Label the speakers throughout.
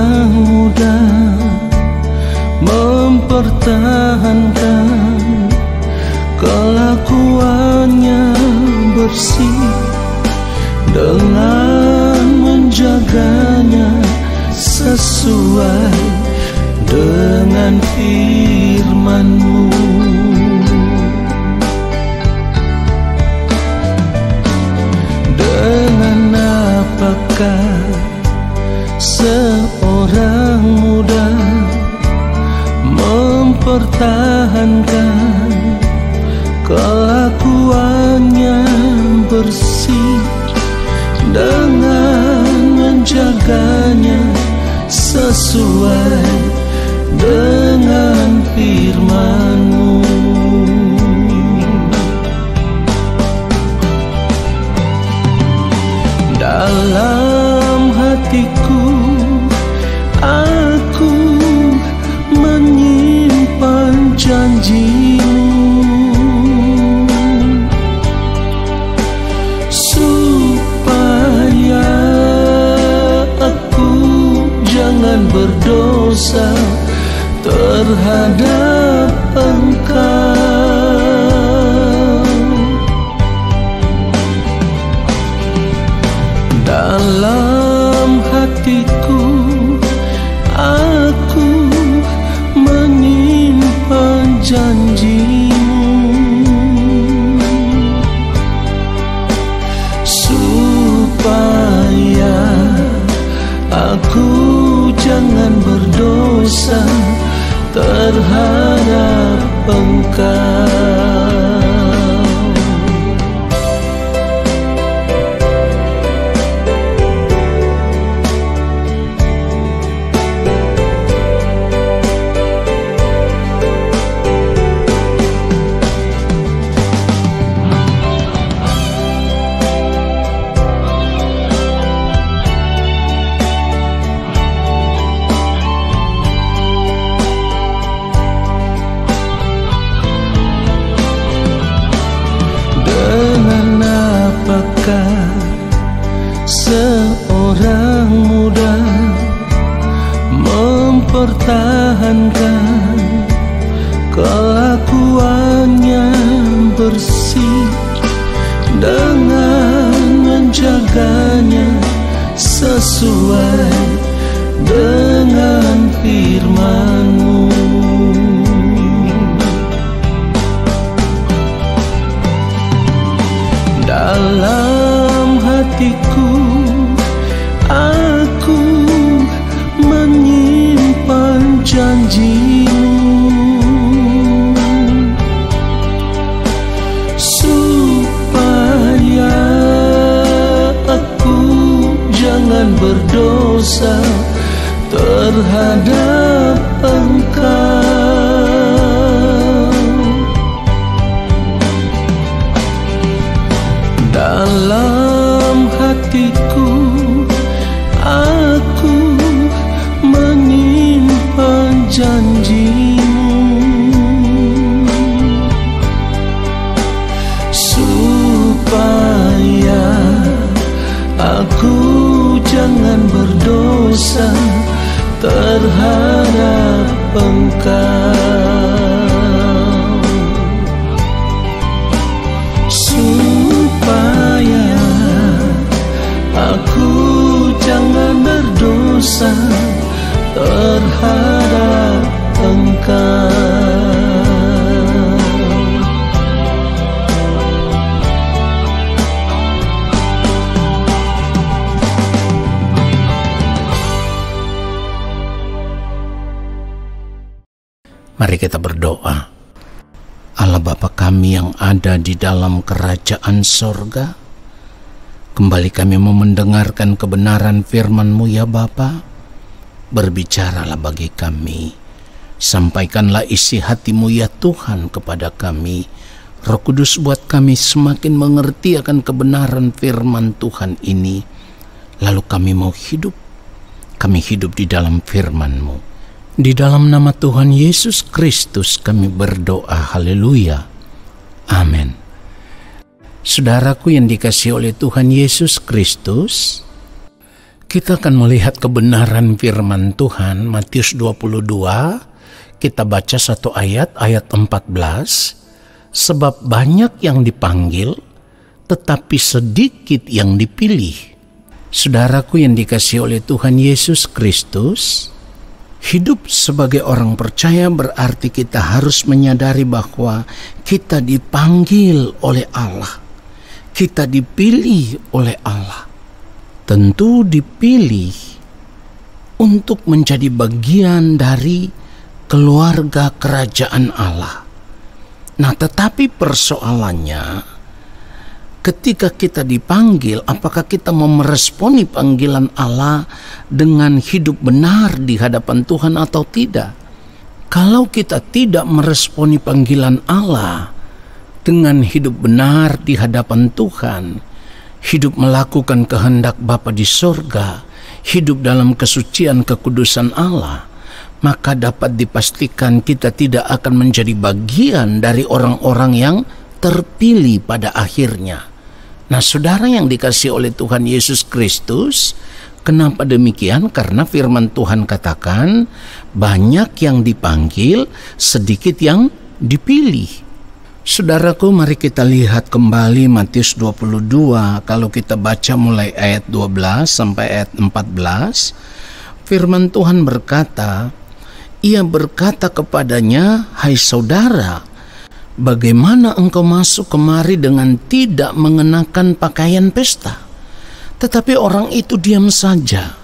Speaker 1: seorang muda mempertahankan kelakuannya bersih dengan menjaganya sesuai dengan firman-Mu. Dengan apakah seorang muda mempertahankan kelakuannya bersih dengan menjaganya sesuai dengan firman-Mu. Dalam hatiku aku menyimpan janji-Mu, supaya aku jangan berdosa terhadap Engkau. Dalam hatiku aku menyimpan janji-Mu, supaya aku jangan berdosa terhadap Engkau. Seorang muda mempertahankan kelakuannya bersih dengan menjaganya sesuai dengan firman-Mu. Dalam hatiku aku menyimpan janji-Mu, supaya aku jangan berdosa terhadap Engkau. Dalam hatiku aku menyimpan janji-Mu, supaya aku jangan berdosa terhadap Engkau. Supaya aku jangan berdosa terhadap Engkau. Mari kita berdoa. Allah Bapa kami yang ada di dalam kerajaan sorga, kembali kami mau mendengarkan kebenaran firman-Mu ya Bapa. Berbicaralah bagi kami, sampaikanlah isi hati-Mu ya Tuhan kepada kami. Roh Kudus buat kami semakin mengerti akan kebenaran firman Tuhan ini, lalu kami mau hidup. Kami hidup di dalam firman-Mu. Di dalam nama Tuhan Yesus Kristus kami berdoa, haleluya, amin. Saudaraku yang dikasihi oleh Tuhan Yesus Kristus, Kita akan melihat kebenaran firman Tuhan Matius 22. Kita baca satu ayat 14. Sebab banyak yang dipanggil, tetapi sedikit yang dipilih. Saudaraku yang dikasihi oleh Tuhan Yesus Kristus, hidup sebagai orang percaya berarti kita harus menyadari bahwa kita dipanggil oleh Allah. Kita dipilih oleh Allah. Tentu dipilih untuk menjadi bagian dari keluarga kerajaan Allah. Nah, tetapi persoalannya, ketika kita dipanggil, apakah kita mau meresponi panggilan Allah dengan hidup benar di hadapan Tuhan atau tidak? Kalau kita tidak meresponi panggilan Allah dengan hidup benar di hadapan Tuhan, hidup melakukan kehendak Bapa di sorga, hidup dalam kesucian kekudusan Allah, maka dapat dipastikan kita tidak akan menjadi bagian dari orang-orang yang terpilih pada akhirnya. Nah, saudara yang dikasihi oleh Tuhan Yesus Kristus, kenapa demikian? Karena firman Tuhan katakan, banyak yang dipanggil, sedikit yang dipilih. Saudaraku, mari kita lihat kembali Matius 22. Kalau kita baca mulai ayat 12 sampai ayat 14, firman Tuhan berkata, ia berkata kepadanya, hai saudara, bagaimana engkau masuk kemari dengan tidak mengenakan pakaian pesta? Tetapi orang itu diam saja.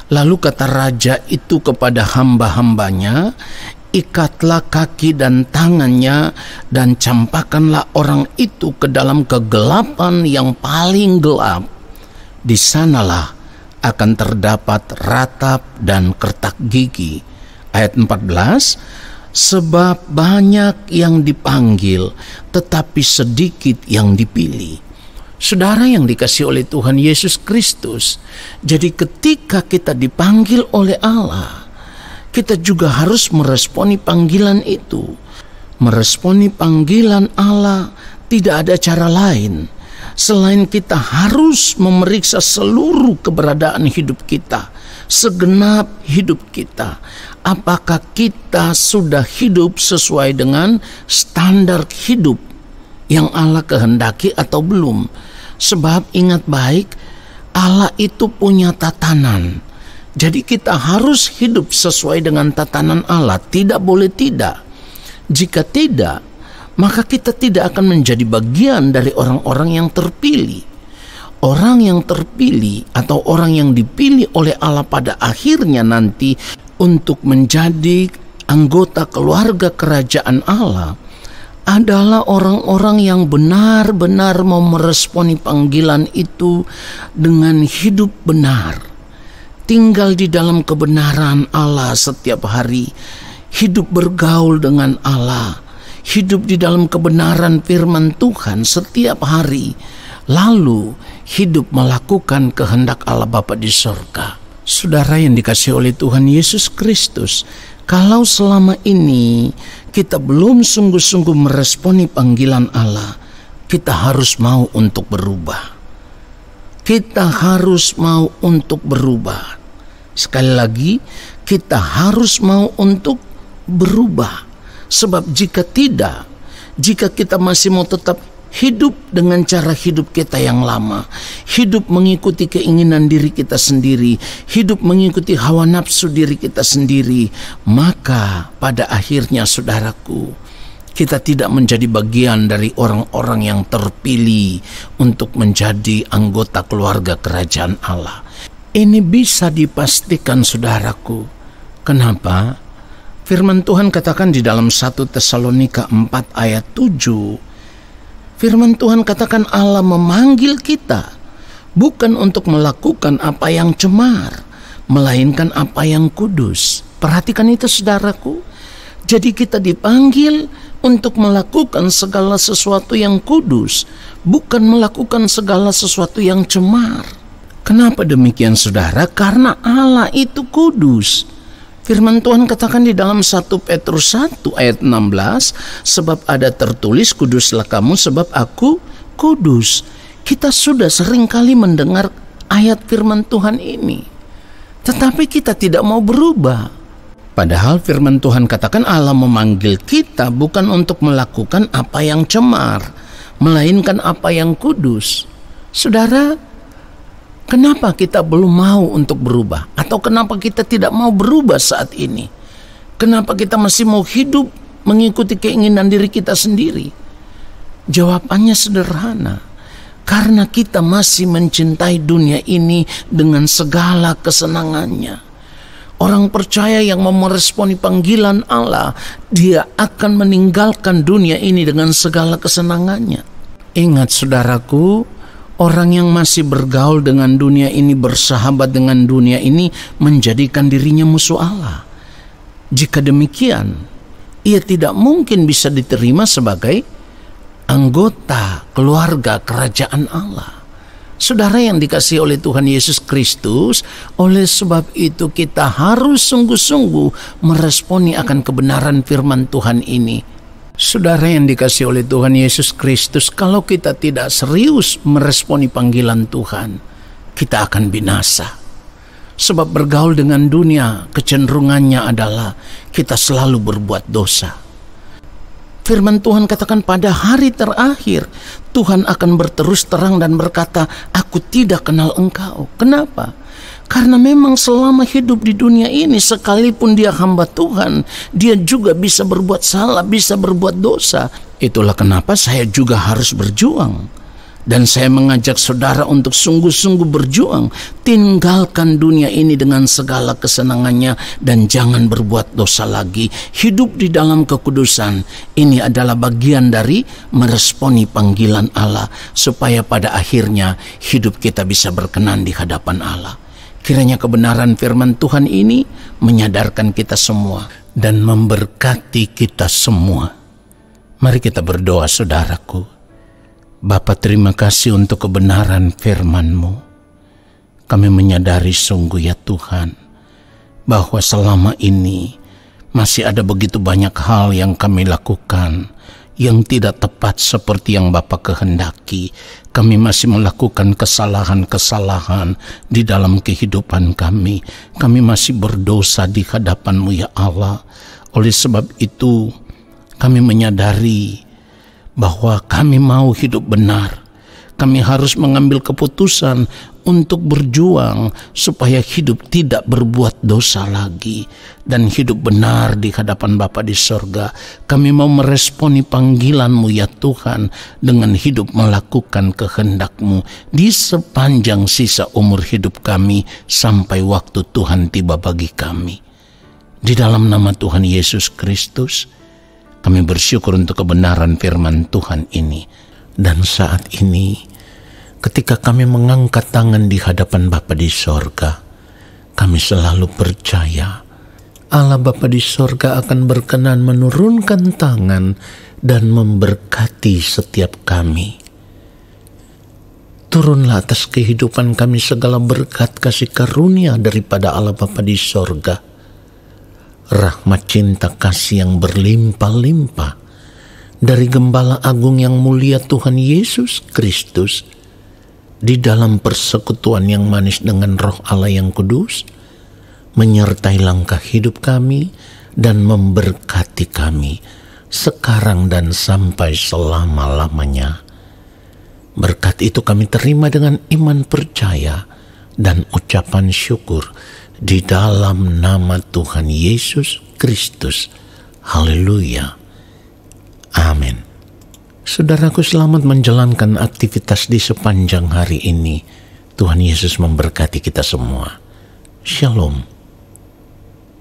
Speaker 1: Lalu kata raja itu kepada hamba-hambanya, ikatlah kaki dan tangannya dan campakkanlah orang itu ke dalam kegelapan yang paling gelap. Di sanalah akan terdapat ratap dan kertak gigi. Ayat 14, sebab banyak yang dipanggil, tetapi sedikit yang dipilih. Saudara yang dikasihi oleh Tuhan Yesus Kristus, jadi ketika kita dipanggil oleh Allah, kita juga harus meresponi panggilan itu. Meresponi panggilan Allah, tidak ada cara lain selain kita harus memeriksa seluruh keberadaan hidup kita, segenap hidup kita. Apakah kita sudah hidup sesuai dengan standar hidup yang Allah kehendaki atau belum? Sebab ingat baik, Allah itu punya tatanan. Jadi kita harus hidup sesuai dengan tatanan Allah, tidak boleh tidak. Jika tidak, maka kita tidak akan menjadi bagian dari orang-orang yang terpilih. Orang yang terpilih atau orang yang dipilih oleh Allah pada akhirnya nanti untuk menjadi anggota keluarga kerajaan Allah adalah orang-orang yang benar-benar mau meresponi panggilan itu dengan hidup benar. Tinggal di dalam kebenaran Allah setiap hari, hidup bergaul dengan Allah, hidup di dalam kebenaran firman Tuhan setiap hari, lalu hidup melakukan kehendak Allah Bapa di sorga. Saudara yang dikasihi oleh Tuhan Yesus Kristus, kalau selama ini kita belum sungguh-sungguh meresponi panggilan Allah, kita harus mau untuk berubah. Kita harus mau untuk berubah. Sekali lagi, kita harus mau untuk berubah. Sebab jika tidak, jika kita masih mau tetap hidup dengan cara hidup kita yang lama, hidup mengikuti keinginan diri kita sendiri, hidup mengikuti hawa nafsu diri kita sendiri, maka pada akhirnya saudaraku, kita tidak menjadi bagian dari orang-orang yang terpilih untuk menjadi anggota keluarga kerajaan Allah. Ini bisa dipastikan saudaraku. Kenapa? Firman Tuhan katakan di dalam 1 Tesalonika 4 ayat 7. Firman Tuhan katakan Allah memanggil kita bukan untuk melakukan apa yang cemar, melainkan apa yang kudus. Perhatikan itu saudaraku. Jadi kita dipanggil untuk melakukan segala sesuatu yang kudus, bukan melakukan segala sesuatu yang cemar. Kenapa demikian saudara? Karena Allah itu kudus. Firman Tuhan katakan di dalam 1 Petrus 1 ayat 16, sebab ada tertulis, kuduslah kamu sebab aku kudus. Kita sudah sering kali mendengar ayat firman Tuhan ini. Tetapi kita tidak mau berubah. Padahal firman Tuhan katakan Allah memanggil kita bukan untuk melakukan apa yang cemar, melainkan apa yang kudus. Saudara, kenapa kita belum mau untuk berubah? Atau kenapa kita tidak mau berubah saat ini? Kenapa kita masih mau hidup mengikuti keinginan diri kita sendiri? Jawabannya sederhana. Karena kita masih mencintai dunia ini dengan segala kesenangannya. Orang percaya yang mau meresponi panggilan Allah, dia akan meninggalkan dunia ini dengan segala kesenangannya. Ingat saudaraku, orang yang masih bergaul dengan dunia ini, bersahabat dengan dunia ini, menjadikan dirinya musuh Allah. Jika demikian, ia tidak mungkin bisa diterima sebagai anggota keluarga kerajaan Allah. Saudara yang dikasihi oleh Tuhan Yesus Kristus, oleh sebab itu kita harus sungguh-sungguh meresponi akan kebenaran firman Tuhan ini. Saudara yang dikasihi oleh Tuhan Yesus Kristus, kalau kita tidak serius meresponi panggilan Tuhan, kita akan binasa. Sebab bergaul dengan dunia, kecenderungannya adalah kita selalu berbuat dosa. Firman Tuhan katakan pada hari terakhir Tuhan akan berterus terang dan berkata, aku tidak kenal engkau. Kenapa? Karena memang selama hidup di dunia ini, sekalipun dia hamba Tuhan, dia juga bisa berbuat salah, bisa berbuat dosa. Itulah kenapa saya juga harus berjuang. Dan saya mengajak saudara untuk sungguh-sungguh berjuang. Tinggalkan dunia ini dengan segala kesenangannya dan jangan berbuat dosa lagi. Hidup di dalam kekudusan. Ini adalah bagian dari meresponi panggilan Allah, supaya pada akhirnya hidup kita bisa berkenan di hadapan Allah. Kiranya kebenaran firman Tuhan ini menyadarkan kita semua dan memberkati kita semua. Mari kita berdoa saudaraku. Bapa, terima kasih untuk kebenaran firman-Mu. Kami menyadari sungguh ya Tuhan, bahwa selama ini masih ada begitu banyak hal yang kami lakukan yang tidak tepat seperti yang Bapa kehendaki. Kami masih melakukan kesalahan-kesalahan di dalam kehidupan kami. Kami masih berdosa di hadapan-Mu ya Allah. Oleh sebab itu, kami menyadari bahwa kami mau hidup benar. Kami harus mengambil keputusan untuk berjuang supaya hidup tidak berbuat dosa lagi dan hidup benar di hadapan Bapa di sorga. Kami mau meresponi panggilan-Mu ya Tuhan dengan hidup melakukan kehendak-Mu di sepanjang sisa umur hidup kami sampai waktu Tuhan tiba bagi kami. Di dalam nama Tuhan Yesus Kristus, kami bersyukur untuk kebenaran firman Tuhan ini. Dan saat ini, ketika kami mengangkat tangan di hadapan Bapa di sorga, kami selalu percaya Allah Bapa di sorga akan berkenan menurunkan tangan dan memberkati setiap kami. Turunlah atas kehidupan kami segala berkat kasih karunia daripada Allah Bapa di sorga. Rahmat cinta kasih yang berlimpah-limpah dari Gembala Agung yang mulia Tuhan Yesus Kristus, di dalam persekutuan yang manis dengan Roh Allah yang kudus, menyertai langkah hidup kami dan memberkati kami sekarang dan sampai selama-lamanya. Berkat itu kami terima dengan iman percaya dan ucapan syukur di dalam nama Tuhan Yesus Kristus. Haleluya. Amin. Saudaraku, selamat menjalankan aktivitas di sepanjang hari ini. Tuhan Yesus memberkati kita semua. Shalom.